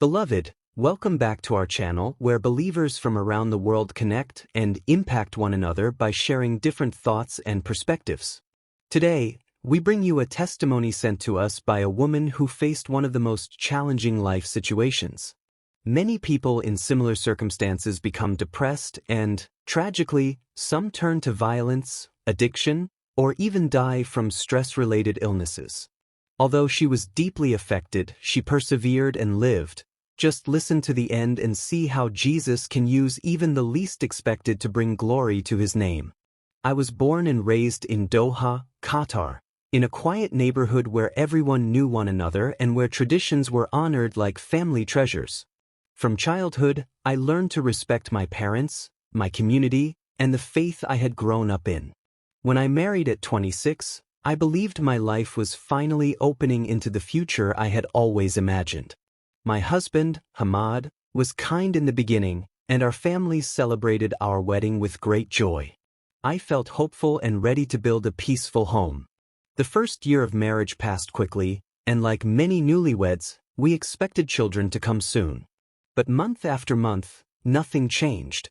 Beloved, welcome back to our channel where believers from around the world connect and impact one another by sharing different thoughts and perspectives. Today, we bring you a testimony sent to us by a woman who faced one of the most challenging life situations. Many people in similar circumstances become depressed and, tragically, some turn to violence, addiction, or even die from stress-related illnesses. Although she was deeply affected, she persevered and lived. Just listen to the end and see how Jesus can use even the least expected to bring glory to his name. I was born and raised in Doha, Qatar, in a quiet neighborhood where everyone knew one another and where traditions were honored like family treasures. From childhood, I learned to respect my parents, my community, and the faith I had grown up in. When I married at 26, I believed my life was finally opening into the future I had always imagined. My husband, Hamad, was kind in the beginning, and our families celebrated our wedding with great joy. I felt hopeful and ready to build a peaceful home. The first year of marriage passed quickly, and like many newlyweds, we expected children to come soon. But month after month, nothing changed.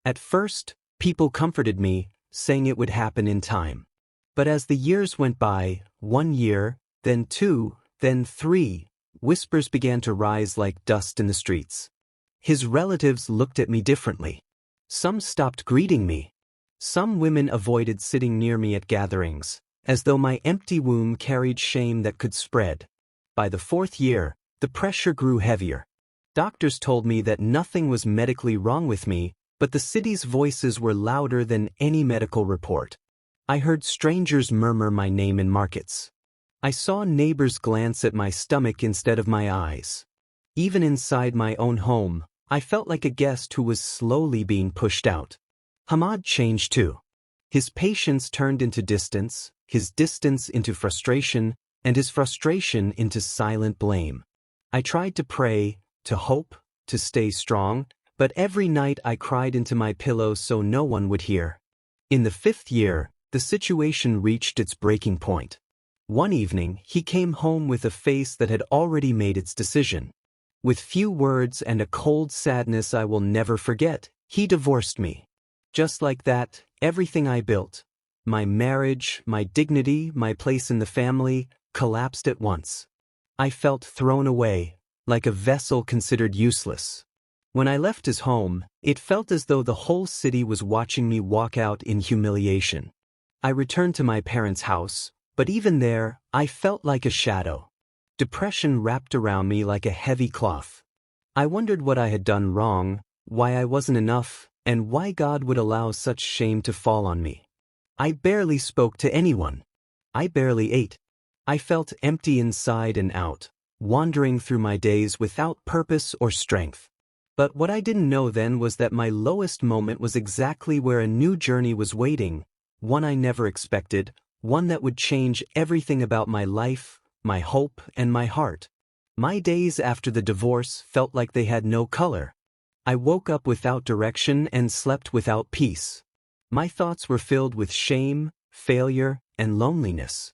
At first, people comforted me, saying it would happen in time. But as the years went by, 1 year, then 2, then 3, whispers began to rise like dust in the streets. His relatives looked at me differently. Some stopped greeting me. Some women avoided sitting near me at gatherings, as though my empty womb carried shame that could spread. By the 4th year, the pressure grew heavier. Doctors told me that nothing was medically wrong with me, but the city's voices were louder than any medical report. I heard strangers murmur my name in markets. I saw neighbors glance at my stomach instead of my eyes. Even inside my own home, I felt like a guest who was slowly being pushed out. Hamad changed too. His patience turned into distance, his distance into frustration, and his frustration into silent blame. I tried to pray, to hope, to stay strong, but every night I cried into my pillow so no one would hear. In the 5th year, the situation reached its breaking point. One evening, he came home with a face that had already made its decision. With few words and a cold sadness I will never forget, he divorced me. Just like that, everything I built, my marriage, my dignity, my place in the family, collapsed at once. I felt thrown away, like a vessel considered useless. When I left his home, it felt as though the whole city was watching me walk out in humiliation. I returned to my parents' house, but even there, I felt like a shadow. Depression wrapped around me like a heavy cloth. I wondered what I had done wrong, why I wasn't enough, and why God would allow such shame to fall on me. I barely spoke to anyone. I barely ate. I felt empty inside and out, wandering through my days without purpose or strength. But what I didn't know then was that my lowest moment was exactly where a new journey was waiting, one I never expected, one that would change everything about my life, my hope, and my heart. My days after the divorce felt like they had no color. I woke up without direction and slept without peace. My thoughts were filled with shame, failure, and loneliness.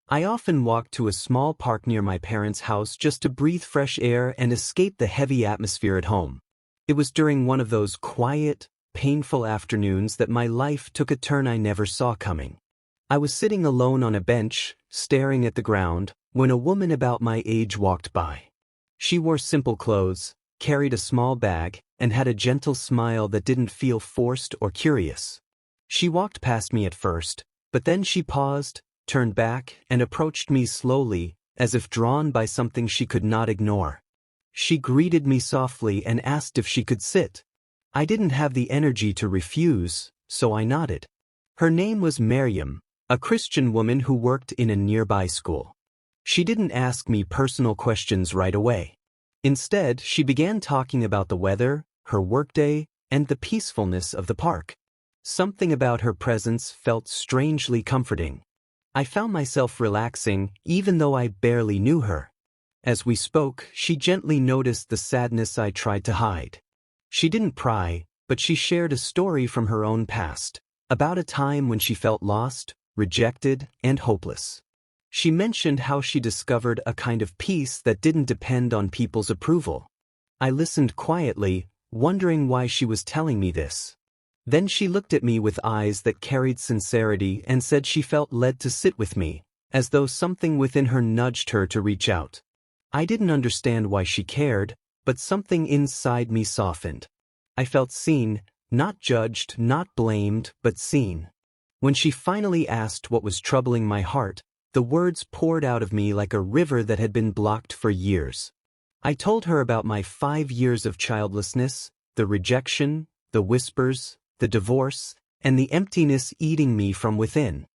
I often walked to a small park near my parents' house just to breathe fresh air and escape the heavy atmosphere at home. It was during one of those quiet, painful afternoons that my life took a turn I never saw coming. I was sitting alone on a bench, staring at the ground, when a woman about my age walked by. She wore simple clothes, carried a small bag, and had a gentle smile that didn't feel forced or curious. She walked past me at first, but then she paused, turned back, and approached me slowly, as if drawn by something she could not ignore. She greeted me softly and asked if she could sit. I didn't have the energy to refuse, so I nodded. Her name was Miriam, a Christian woman who worked in a nearby school. She didn't ask me personal questions right away. Instead, she began talking about the weather, her workday, and the peacefulness of the park. Something about her presence felt strangely comforting. I found myself relaxing, even though I barely knew her. As we spoke, she gently noticed the sadness I tried to hide. She didn't pry, but she shared a story from her own past, about a time when she felt lost, rejected, and hopeless. She mentioned how she discovered a kind of peace that didn't depend on people's approval. I listened quietly, wondering why she was telling me this. Then she looked at me with eyes that carried sincerity and said she felt led to sit with me, as though something within her nudged her to reach out. I didn't understand why she cared, but something inside me softened. I felt seen, not judged, not blamed, but seen. When she finally asked what was troubling my heart, the words poured out of me like a river that had been blocked for years. I told her about my 5 years of childlessness, the rejection, the whispers, the divorce, and the emptiness eating me from within.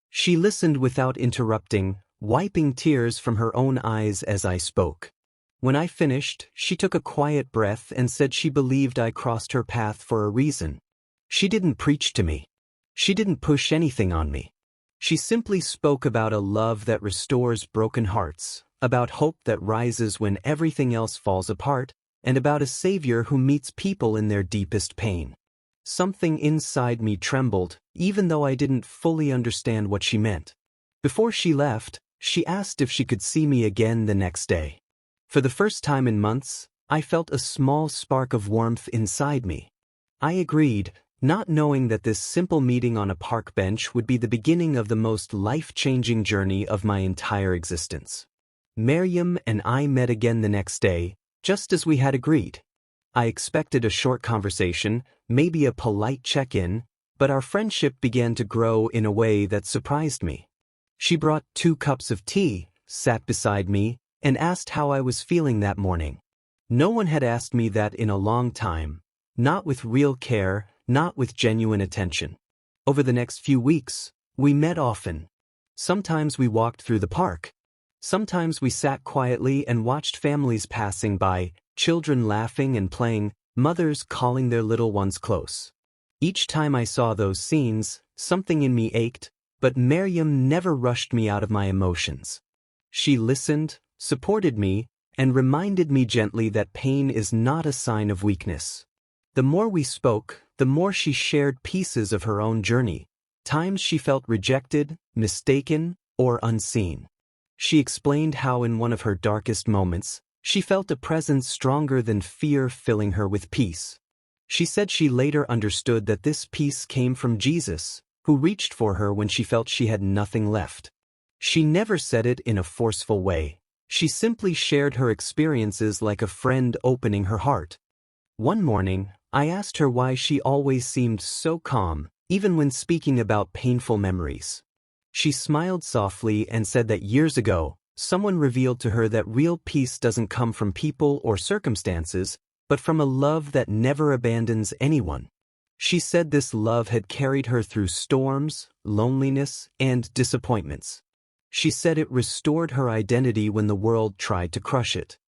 She listened without interrupting, wiping tears from her own eyes as I spoke. When I finished, she took a quiet breath and said she believed I crossed her path for a reason. She didn't preach to me. She didn't push anything on me. She simply spoke about a love that restores broken hearts, about hope that rises when everything else falls apart, and about a savior who meets people in their deepest pain. Something inside me trembled, even though I didn't fully understand what she meant. Before she left, she asked if she could see me again the next day. For the first time in months, I felt a small spark of warmth inside me. I agreed, not knowing that this simple meeting on a park bench would be the beginning of the most life-changing journey of my entire existence. Miriam and I met again the next day, just as we had agreed. I expected a short conversation, maybe a polite check-in, but our friendship began to grow in a way that surprised me. She brought 2 cups of tea, sat beside me, and asked how I was feeling that morning. No one had asked me that in a long time, not with real care, not with genuine attention. Over the next few weeks, we met often. Sometimes we walked through the park. Sometimes we sat quietly and watched families passing by, children laughing and playing, mothers calling their little ones close. Each time I saw those scenes, something in me ached, but Miriam never rushed me out of my emotions. She listened, supported me, and reminded me gently that pain is not a sign of weakness. The more we spoke, the more she shared pieces of her own journey, times she felt rejected, mistaken, or unseen. She explained how in one of her darkest moments, she felt a presence stronger than fear filling her with peace. She said she later understood that this peace came from Jesus, who reached for her when she felt she had nothing left. She never said it in a forceful way. She simply shared her experiences like a friend opening her heart. One morning, I asked her why she always seemed so calm, even when speaking about painful memories. She smiled softly and said that years ago, someone revealed to her that real peace doesn't come from people or circumstances, but from a love that never abandons anyone. She said this love had carried her through storms, loneliness, and disappointments. She said it restored her identity when the world tried to crush it.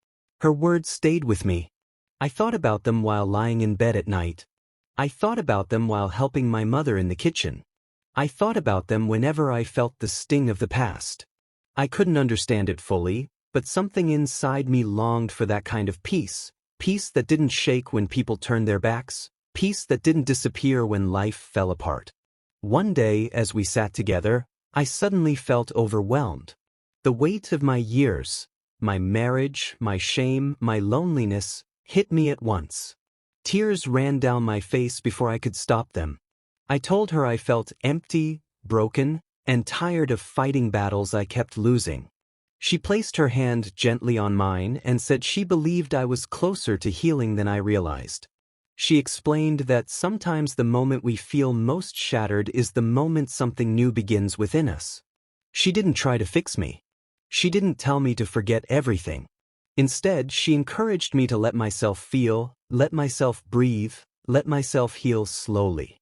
Her words stayed with me. I thought about them while lying in bed at night. I thought about them while helping my mother in the kitchen. I thought about them whenever I felt the sting of the past. I couldn't understand it fully, but something inside me longed for that kind of peace, peace that didn't shake when people turned their backs, peace that didn't disappear when life fell apart. One day, as we sat together, I suddenly felt overwhelmed. The weight of my years, my marriage, my shame, my loneliness, hit me at once. Tears ran down my face before I could stop them. I told her I felt empty, broken, and tired of fighting battles I kept losing. She placed her hand gently on mine and said she believed I was closer to healing than I realized. She explained that sometimes the moment we feel most shattered is the moment something new begins within us. She didn't try to fix me. She didn't tell me to forget everything. Instead, she encouraged me to let myself feel, let myself breathe, let myself heal slowly.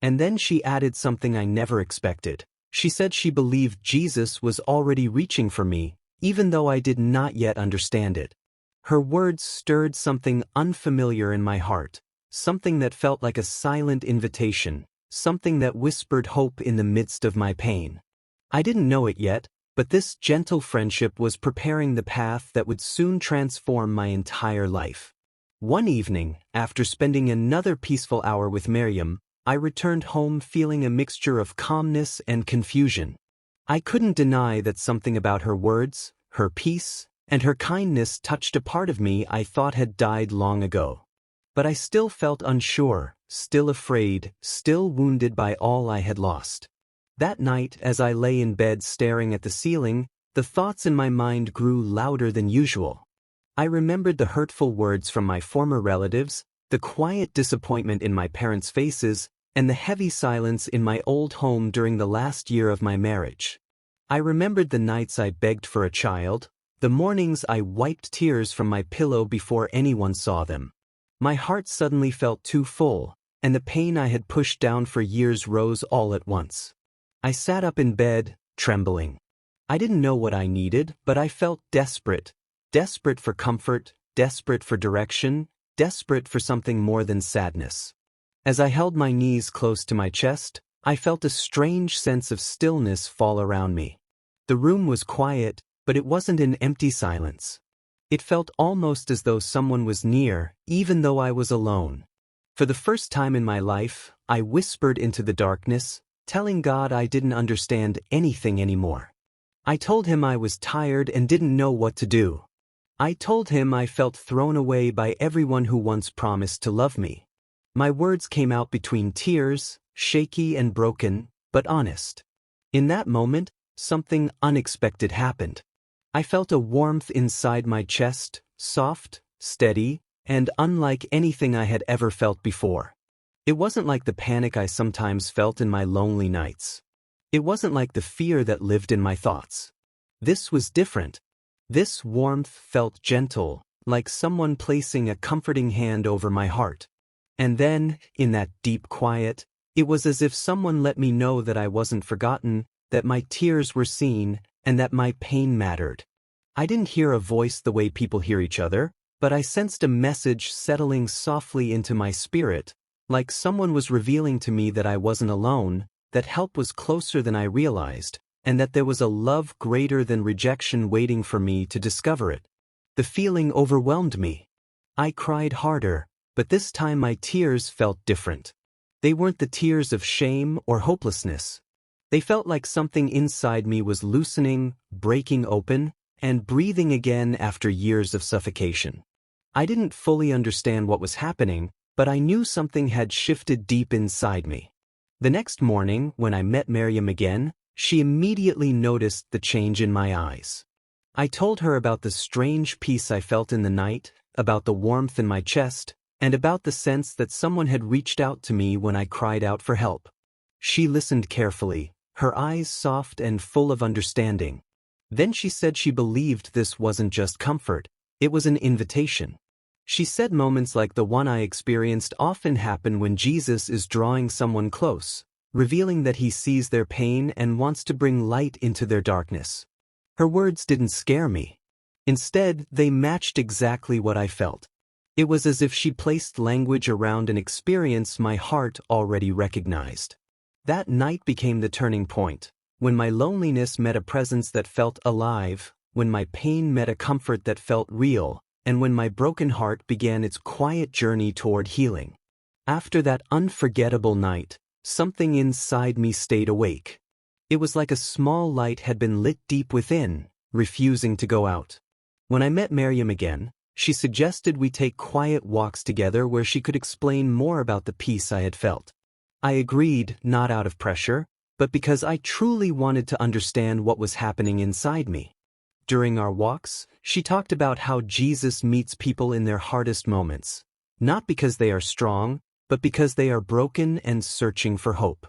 And then she added something I never expected. She said she believed Jesus was already reaching for me, even though I did not yet understand it. Her words stirred something unfamiliar in my heart, something that felt like a silent invitation, something that whispered hope in the midst of my pain. I didn't know it yet, but this gentle friendship was preparing the path that would soon transform my entire life. One evening, after spending another peaceful hour with Miriam, I returned home feeling a mixture of calmness and confusion. I couldn't deny that something about her words, her peace, and her kindness touched a part of me I thought had died long ago. But I still felt unsure, still afraid, still wounded by all I had lost. That night, as I lay in bed staring at the ceiling, the thoughts in my mind grew louder than usual. I remembered the hurtful words from my former relatives, the quiet disappointment in my parents' faces, and the heavy silence in my old home during the last year of my marriage. I remembered the nights I begged for a child, the mornings I wiped tears from my pillow before anyone saw them. My heart suddenly felt too full, and the pain I had pushed down for years rose all at once. I sat up in bed, trembling. I didn't know what I needed, but I felt desperate. Desperate for comfort, desperate for direction, desperate for something more than sadness. As I held my knees close to my chest, I felt a strange sense of stillness fall around me. The room was quiet, but it wasn't an empty silence. It felt almost as though someone was near, even though I was alone. For the first time in my life, I whispered into the darkness, telling God I didn't understand anything anymore. I told him I was tired and didn't know what to do. I told him I felt thrown away by everyone who once promised to love me. My words came out between tears, shaky and broken, but honest. In that moment, something unexpected happened. I felt a warmth inside my chest, soft, steady, and unlike anything I had ever felt before. It wasn't like the panic I sometimes felt in my lonely nights. It wasn't like the fear that lived in my thoughts. This was different. This warmth felt gentle, like someone placing a comforting hand over my heart. And then, in that deep quiet, it was as if someone let me know that I wasn't forgotten, that my tears were seen, and that my pain mattered. I didn't hear a voice the way people hear each other, but I sensed a message settling softly into my spirit, like someone was revealing to me that I wasn't alone, that help was closer than I realized, and that there was a love greater than rejection waiting for me to discover it. The feeling overwhelmed me. I cried harder, but this time my tears felt different. They weren't the tears of shame or hopelessness. They felt like something inside me was loosening, breaking open, and breathing again after years of suffocation. I didn't fully understand what was happening, but I knew something had shifted deep inside me. The next morning, when I met Miriam again, she immediately noticed the change in my eyes. I told her about the strange peace I felt in the night, about the warmth in my chest, and about the sense that someone had reached out to me when I cried out for help. She listened carefully, her eyes soft and full of understanding. Then she said she believed this wasn't just comfort, it was an invitation. She said moments like the one I experienced often happen when Jesus is drawing someone close, revealing that he sees their pain and wants to bring light into their darkness. Her words didn't scare me. Instead, they matched exactly what I felt. It was as if she placed language around an experience my heart already recognized. That night became the turning point, when my loneliness met a presence that felt alive, when my pain met a comfort that felt real, and when my broken heart began its quiet journey toward healing. After that unforgettable night, something inside me stayed awake. It was like a small light had been lit deep within, refusing to go out. When I met Miriam again, she suggested we take quiet walks together where she could explain more about the peace I had felt. I agreed, not out of pressure, but because I truly wanted to understand what was happening inside me. During our walks, she talked about how Jesus meets people in their hardest moments, not because they are strong, but because they are broken and searching for hope.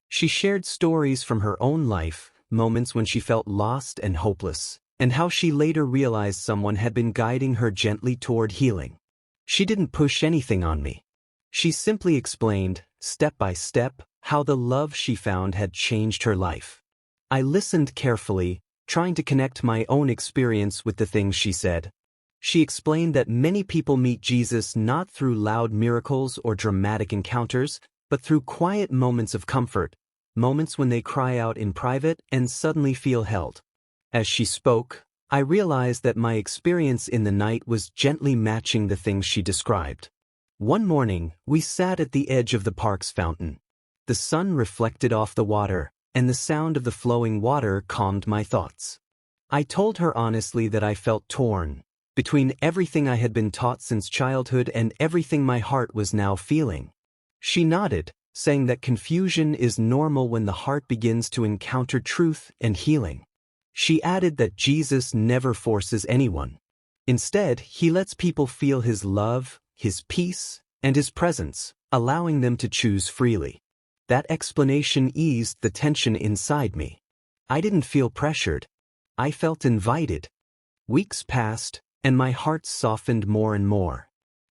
She shared stories from her own life, moments when she felt lost and hopeless, and how she later realized someone had been guiding her gently toward healing. She didn't push anything on me. She simply explained, step by step, how the love she found had changed her life. I listened carefully, trying to connect my own experience with the things she said. She explained that many people meet Jesus not through loud miracles or dramatic encounters, but through quiet moments of comfort, moments when they cry out in private and suddenly feel held. As she spoke, I realized that my experience in the night was gently matching the things she described. One morning, we sat at the edge of the park's fountain. The sun reflected off the water, and the sound of the flowing water calmed my thoughts. I told her honestly that I felt torn between everything I had been taught since childhood and everything my heart was now feeling. She nodded, saying that confusion is normal when the heart begins to encounter truth and healing. She added that Jesus never forces anyone. Instead, he lets people feel his love, his peace, and his presence, allowing them to choose freely. That explanation eased the tension inside me. I didn't feel pressured. I felt invited. Weeks passed, and my heart softened more and more.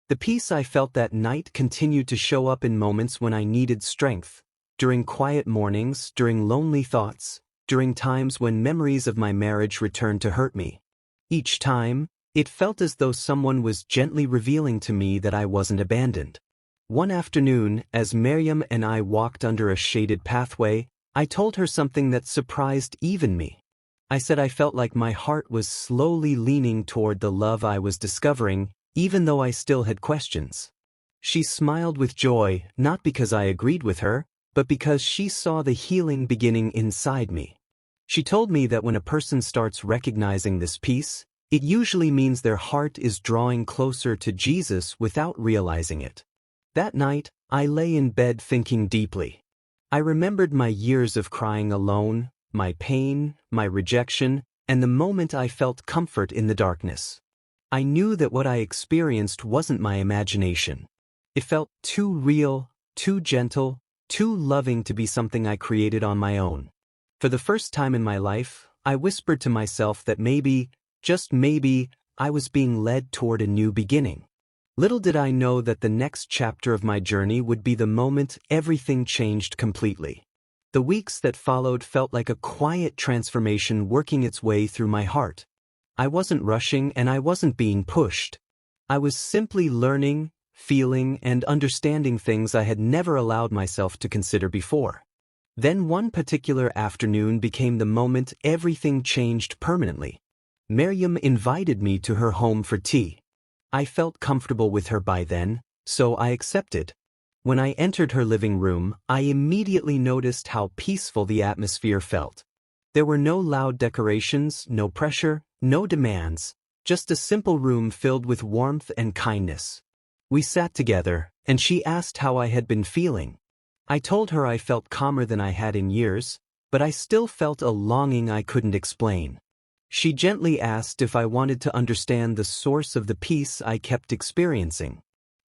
The peace I felt that night continued to show up in moments when I needed strength, during quiet mornings, during lonely thoughts, during times when memories of my marriage returned to hurt me. Each time, it felt as though someone was gently revealing to me that I wasn't abandoned. One afternoon, as Miriam and I walked under a shaded pathway, I told her something that surprised even me. I said I felt like my heart was slowly leaning toward the love I was discovering, even though I still had questions. She smiled with joy, not because I agreed with her, but because she saw the healing beginning inside me. She told me that when a person starts recognizing this peace, it usually means their heart is drawing closer to Jesus without realizing it. That night, I lay in bed thinking deeply. I remembered my years of crying alone, my pain, my rejection, and the moment I felt comfort in the darkness. I knew that what I experienced wasn't my imagination. It felt too real, too gentle, too loving to be something I created on my own. For the first time in my life, I whispered to myself that maybe, just maybe, I was being led toward a new beginning. Little did I know that the next chapter of my journey would be the moment everything changed completely. The weeks that followed felt like a quiet transformation working its way through my heart. I wasn't rushing and I wasn't being pushed. I was simply learning, feeling, and understanding things I had never allowed myself to consider before. Then one particular afternoon became the moment everything changed permanently. Miriam invited me to her home for tea. I felt comfortable with her by then, so I accepted. When I entered her living room, I immediately noticed how peaceful the atmosphere felt. There were no loud decorations, no pressure, no demands, just a simple room filled with warmth and kindness. We sat together, and she asked how I had been feeling. I told her I felt calmer than I had in years, but I still felt a longing I couldn't explain. She gently asked if I wanted to understand the source of the peace I kept experiencing.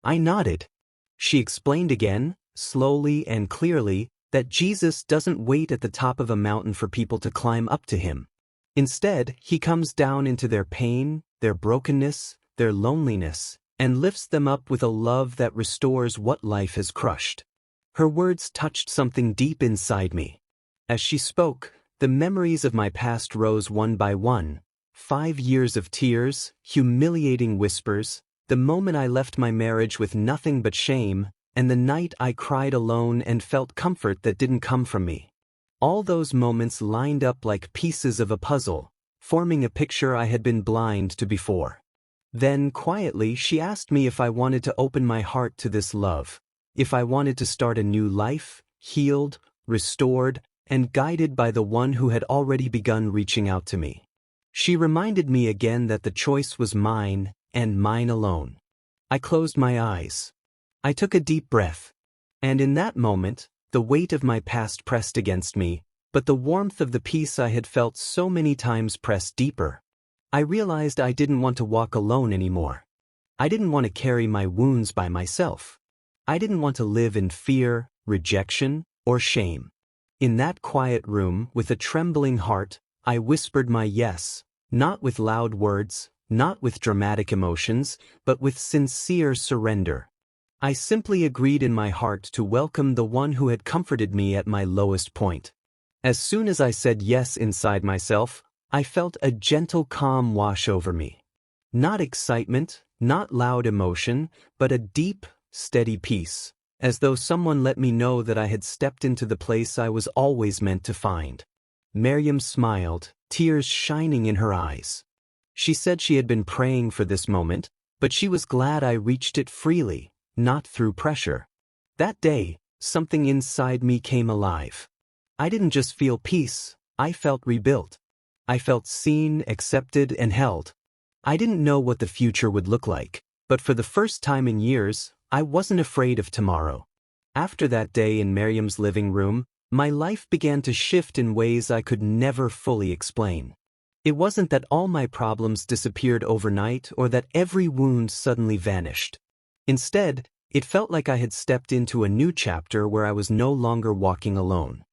I nodded. She explained again, slowly and clearly, that Jesus doesn't wait at the top of a mountain for people to climb up to him. Instead, he comes down into their pain, their brokenness, their loneliness, and lifts them up with a love that restores what life has crushed. Her words touched something deep inside me. As she spoke, the memories of my past rose one by one. 5 years of tears, humiliating whispers, the moment I left my marriage with nothing but shame, and the night I cried alone and felt comfort that didn't come from me. All those moments lined up like pieces of a puzzle, forming a picture I had been blind to before. Then, quietly, she asked me if I wanted to open my heart to this love, if I wanted to start a new life, healed, restored, and guided by the one who had already begun reaching out to me. She reminded me again that the choice was mine, and mine alone. I closed my eyes. I took a deep breath. And in that moment, the weight of my past pressed against me, but the warmth of the peace I had felt so many times pressed deeper. I realized I didn't want to walk alone anymore. I didn't want to carry my wounds by myself. I didn't want to live in fear, rejection, or shame. In that quiet room, with a trembling heart, I whispered my yes, not with loud words, not with dramatic emotions, but with sincere surrender. I simply agreed in my heart to welcome the one who had comforted me at my lowest point. As soon as I said yes inside myself, I felt a gentle calm wash over me. Not excitement, not loud emotion, but a deep, steady peace, as though someone let me know that I had stepped into the place I was always meant to find. Miriam smiled, tears shining in her eyes. She said she had been praying for this moment, but she was glad I reached it freely, not through pressure. That day, something inside me came alive. I didn't just feel peace, I felt rebuilt. I felt seen, accepted, and held. I didn't know what the future would look like, but for the first time in years, I wasn't afraid of tomorrow. After that day in Miriam's living room, my life began to shift in ways I could never fully explain. It wasn't that all my problems disappeared overnight or that every wound suddenly vanished. Instead, it felt like I had stepped into a new chapter where I was no longer walking alone.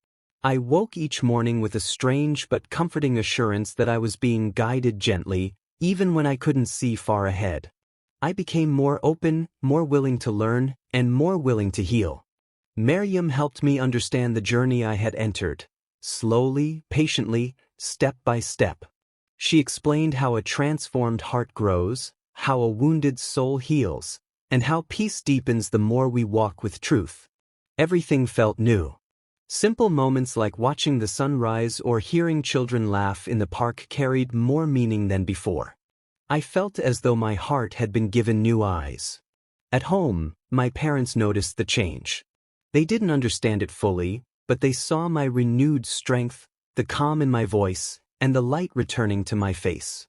I woke each morning with a strange but comforting assurance that I was being guided gently, even when I couldn't see far ahead. I became more open, more willing to learn, and more willing to heal. Miriam helped me understand the journey I had entered, slowly, patiently, step by step. She explained how a transformed heart grows, how a wounded soul heals, and how peace deepens the more we walk with truth. Everything felt new. Simple moments like watching the sun rise or hearing children laugh in the park carried more meaning than before. I felt as though my heart had been given new eyes. At home, my parents noticed the change. They didn't understand it fully, but they saw my renewed strength, the calm in my voice, and the light returning to my face.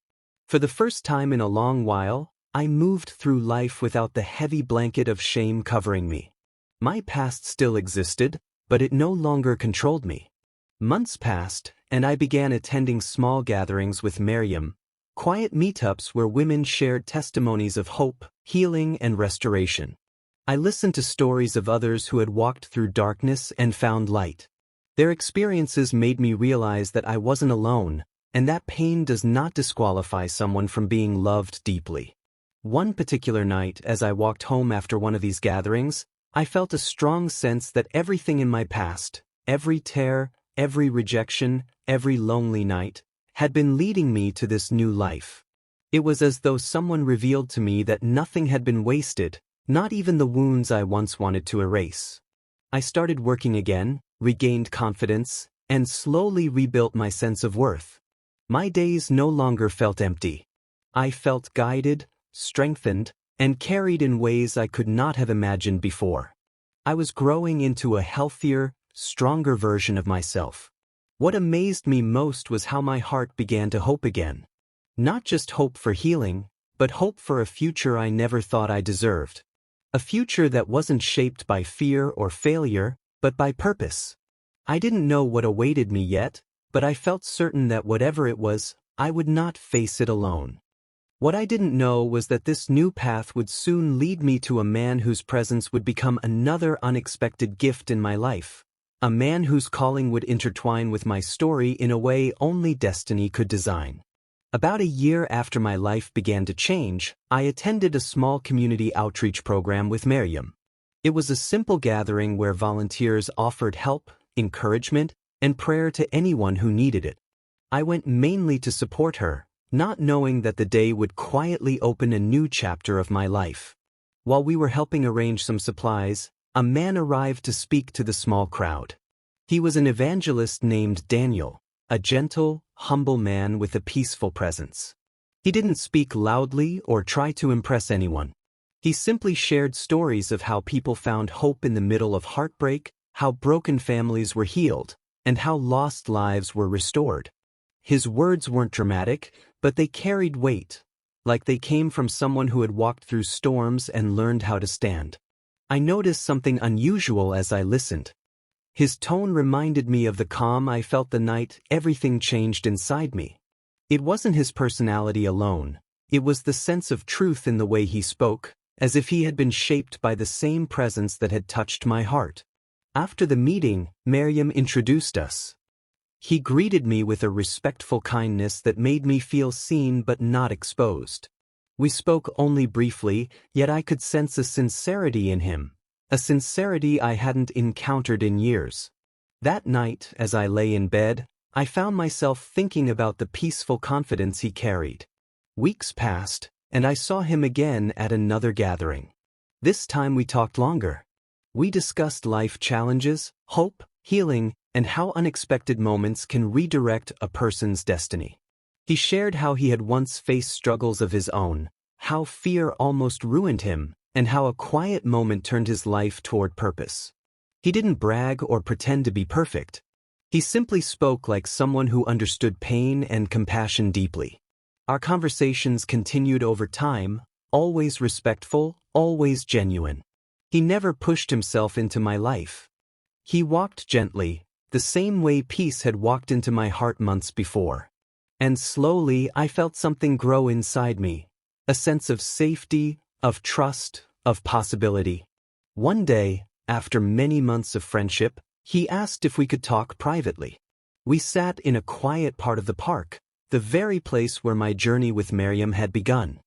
For the first time in a long while, I moved through life without the heavy blanket of shame covering me. My past still existed, but it no longer controlled me. Months passed, and I began attending small gatherings with Miriam, quiet meetups where women shared testimonies of hope, healing, and restoration. I listened to stories of others who had walked through darkness and found light. Their experiences made me realize that I wasn't alone, and that pain does not disqualify someone from being loved deeply. One particular night, as I walked home after one of these gatherings, I felt a strong sense that everything in my past, every tear, every rejection, every lonely night, had been leading me to this new life. It was as though someone revealed to me that nothing had been wasted, not even the wounds I once wanted to erase. I started working again, regained confidence, and slowly rebuilt my sense of worth. My days no longer felt empty. I felt guided, strengthened, and carried in ways I could not have imagined before. I was growing into a healthier, stronger version of myself. What amazed me most was how my heart began to hope again. Not just hope for healing, but hope for a future I never thought I deserved. A future that wasn't shaped by fear or failure, but by purpose. I didn't know what awaited me yet, but I felt certain that whatever it was, I would not face it alone. What I didn't know was that this new path would soon lead me to a man whose presence would become another unexpected gift in my life. A man whose calling would intertwine with my story in a way only destiny could design. About a year after my life began to change, I attended a small community outreach program with Miriam. It was a simple gathering where volunteers offered help, encouragement, and prayer to anyone who needed it. I went mainly to support her, not knowing that the day would quietly open a new chapter of my life. While we were helping arrange some supplies, a man arrived to speak to the small crowd. He was an evangelist named Daniel, a gentle, humble man with a peaceful presence. He didn't speak loudly or try to impress anyone. He simply shared stories of how people found hope in the middle of heartbreak, how broken families were healed, and how lost lives were restored. His words weren't dramatic, but they carried weight, like they came from someone who had walked through storms and learned how to stand. I noticed something unusual as I listened. His tone reminded me of the calm I felt the night everything changed inside me. It wasn't his personality alone, it was the sense of truth in the way he spoke, as if he had been shaped by the same presence that had touched my heart. After the meeting, Miriam introduced us. He greeted me with a respectful kindness that made me feel seen but not exposed. We spoke only briefly, yet I could sense a sincerity in him. A sincerity I hadn't encountered in years. That night, as I lay in bed, I found myself thinking about the peaceful confidence he carried. Weeks passed, and I saw him again at another gathering. This time we talked longer. We discussed life challenges, hope, healing, and how unexpected moments can redirect a person's destiny. He shared how he had once faced struggles of his own, how fear almost ruined him, and how a quiet moment turned his life toward purpose. He didn't brag or pretend to be perfect. He simply spoke like someone who understood pain and compassion deeply. Our conversations continued over time, always respectful, always genuine. He never pushed himself into my life. He walked gently, the same way peace had walked into my heart months before. And slowly I felt something grow inside me, a sense of safety, of trust, of possibility. One day, after many months of friendship, he asked if we could talk privately. We sat in a quiet part of the park, the very place where my journey with Miriam had begun.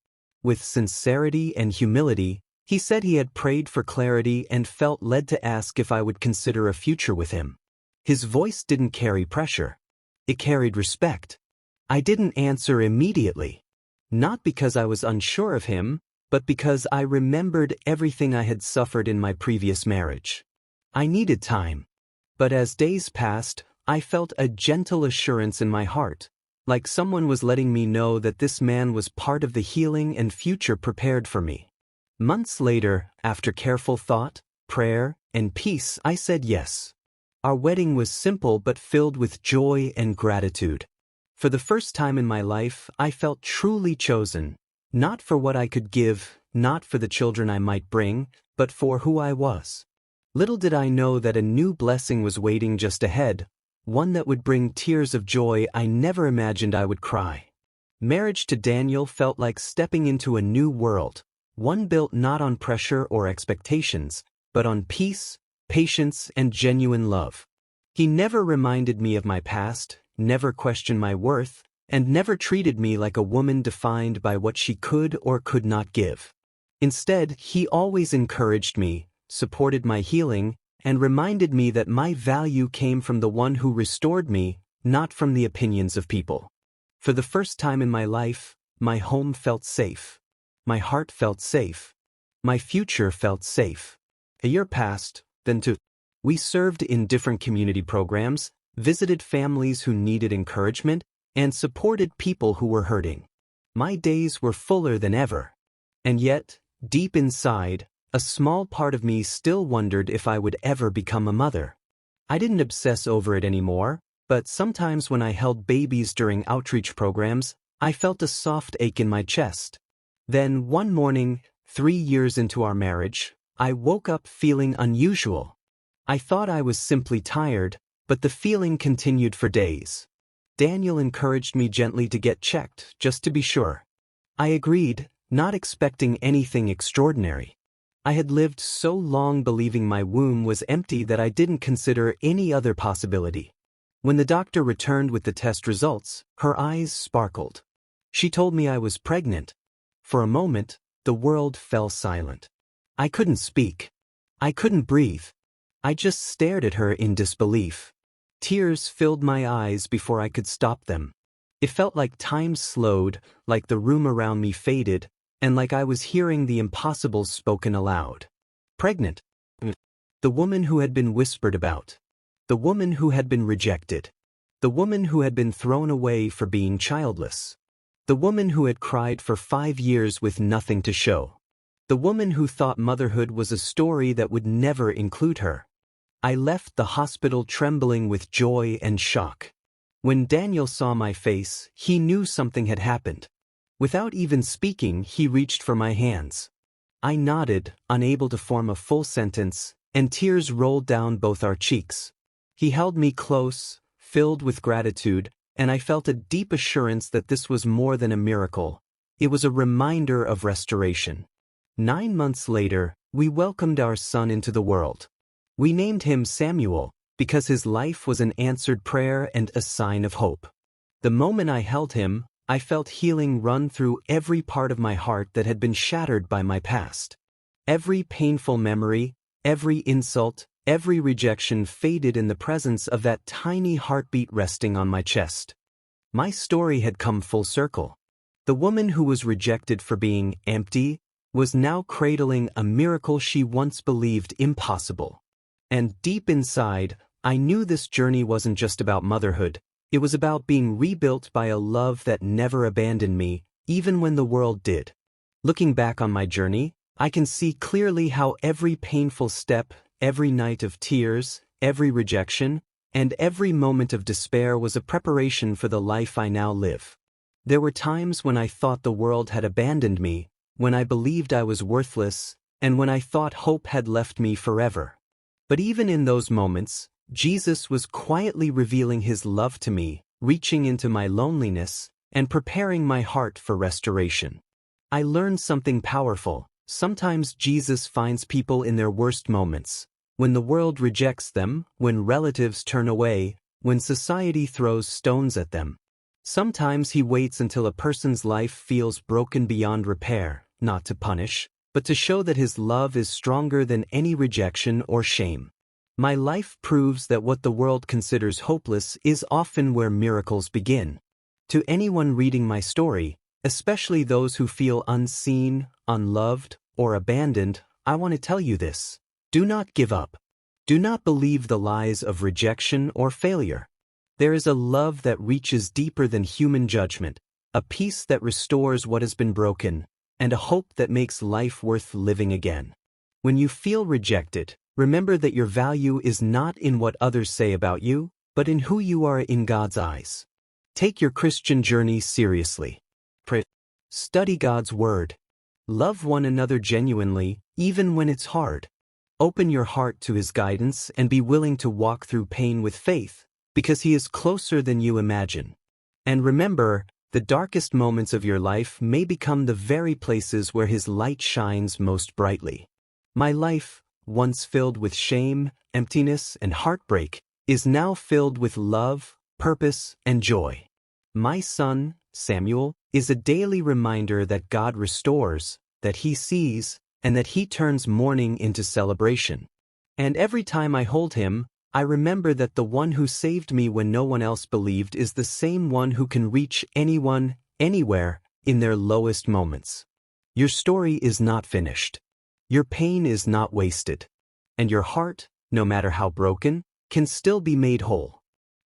With sincerity and humility, he said he had prayed for clarity and felt led to ask if I would consider a future with him. His voice didn't carry pressure. It carried respect. I didn't answer immediately. Not because I was unsure of him, but because I remembered everything I had suffered in my previous marriage. I needed time. But as days passed, I felt a gentle assurance in my heart, like someone was letting me know that this man was part of the healing and future prepared for me. Months later, after careful thought, prayer, and peace, I said yes. Our wedding was simple but filled with joy and gratitude. For the first time in my life, I felt truly chosen, not for what I could give, not for the children I might bring, but for who I was. Little did I know that a new blessing was waiting just ahead, one that would bring tears of joy I never imagined I would cry. Marriage to Daniel felt like stepping into a new world, one built not on pressure or expectations, but on peace, patience, and genuine love. He never reminded me of my past, never questioned my worth, and never treated me like a woman defined by what she could or could not give. Instead, he always encouraged me, supported my healing, and reminded me that my value came from the one who restored me, not from the opinions of people. For the first time in my life, my home felt safe. My heart felt safe. My future felt safe. A year passed, then two. We served in different community programs, visited families who needed encouragement, and supported people who were hurting. My days were fuller than ever. And yet, deep inside, a small part of me still wondered if I would ever become a mother. I didn't obsess over it anymore, but sometimes when I held babies during outreach programs, I felt a soft ache in my chest. Then one morning, 3 years into our marriage, I woke up feeling unusual. I thought I was simply tired, but the feeling continued for days. Daniel encouraged me gently to get checked, just to be sure. I agreed, not expecting anything extraordinary. I had lived so long believing my womb was empty that I didn't consider any other possibility. When the doctor returned with the test results, her eyes sparkled. She told me I was pregnant. For a moment, the world fell silent. I couldn't speak. I couldn't breathe. I just stared at her in disbelief. Tears filled my eyes before I could stop them. It felt like time slowed, like the room around me faded, and like I was hearing the impossible spoken aloud. Pregnant. The woman who had been whispered about. The woman who had been rejected. The woman who had been thrown away for being childless. The woman who had cried for 5 years with nothing to show. The woman who thought motherhood was a story that would never include her. I left the hospital trembling with joy and shock. When Daniel saw my face, he knew something had happened. Without even speaking, he reached for my hands. I nodded, unable to form a full sentence, and tears rolled down both our cheeks. He held me close, filled with gratitude, and I felt a deep assurance that this was more than a miracle. It was a reminder of restoration. 9 months later, we welcomed our son into the world. We named him Samuel, because his life was an answered prayer and a sign of hope. The moment I held him, I felt healing run through every part of my heart that had been shattered by my past. Every painful memory, every insult, every rejection faded in the presence of that tiny heartbeat resting on my chest. My story had come full circle. The woman who was rejected for being empty was now cradling a miracle she once believed impossible. And deep inside, I knew this journey wasn't just about motherhood. It was about being rebuilt by a love that never abandoned me, even when the world did. Looking back on my journey, I can see clearly how every painful step, every night of tears, every rejection, And every moment of despair was a preparation for the life I now live. There were times when I thought the world had abandoned me, when I believed I was worthless, and when I thought hope had left me forever. But even in those moments, Jesus was quietly revealing his love to me, reaching into my loneliness, and preparing my heart for restoration. I learned something powerful. Sometimes Jesus finds people in their worst moments, when the world rejects them, when relatives turn away, when society throws stones at them. Sometimes he waits until a person's life feels broken beyond repair, not to punish, but to show that his love is stronger than any rejection or shame. My life proves that what the world considers hopeless is often where miracles begin. To anyone reading my story, especially those who feel unseen, unloved, or abandoned, I want to tell you this. Do not give up. Do not believe the lies of rejection or failure. There is a love that reaches deeper than human judgment, a peace that restores what has been broken, and a hope that makes life worth living again. When you feel rejected, remember that your value is not in what others say about you, but in who you are in God's eyes. Take your Christian journey seriously. Pray. Study God's Word. Love one another genuinely, even when it's hard. Open your heart to His guidance and be willing to walk through pain with faith, because He is closer than you imagine. And remember, the darkest moments of your life may become the very places where His light shines most brightly. My life, once filled with shame, emptiness, and heartbreak, is now filled with love, purpose, and joy. My son, Samuel, is a daily reminder that God restores, that He sees, and that He turns mourning into celebration. And every time I hold him, I remember that the one who saved me when no one else believed is the same one who can reach anyone, anywhere, in their lowest moments. Your story is not finished. Your pain is not wasted. And your heart, no matter how broken, can still be made whole.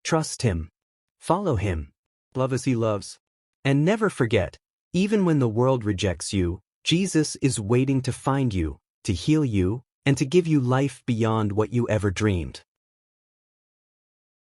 Trust Him. Follow Him. Love as He loves. And never forget, even when the world rejects you, Jesus is waiting to find you, to heal you, and to give you life beyond what you ever dreamed.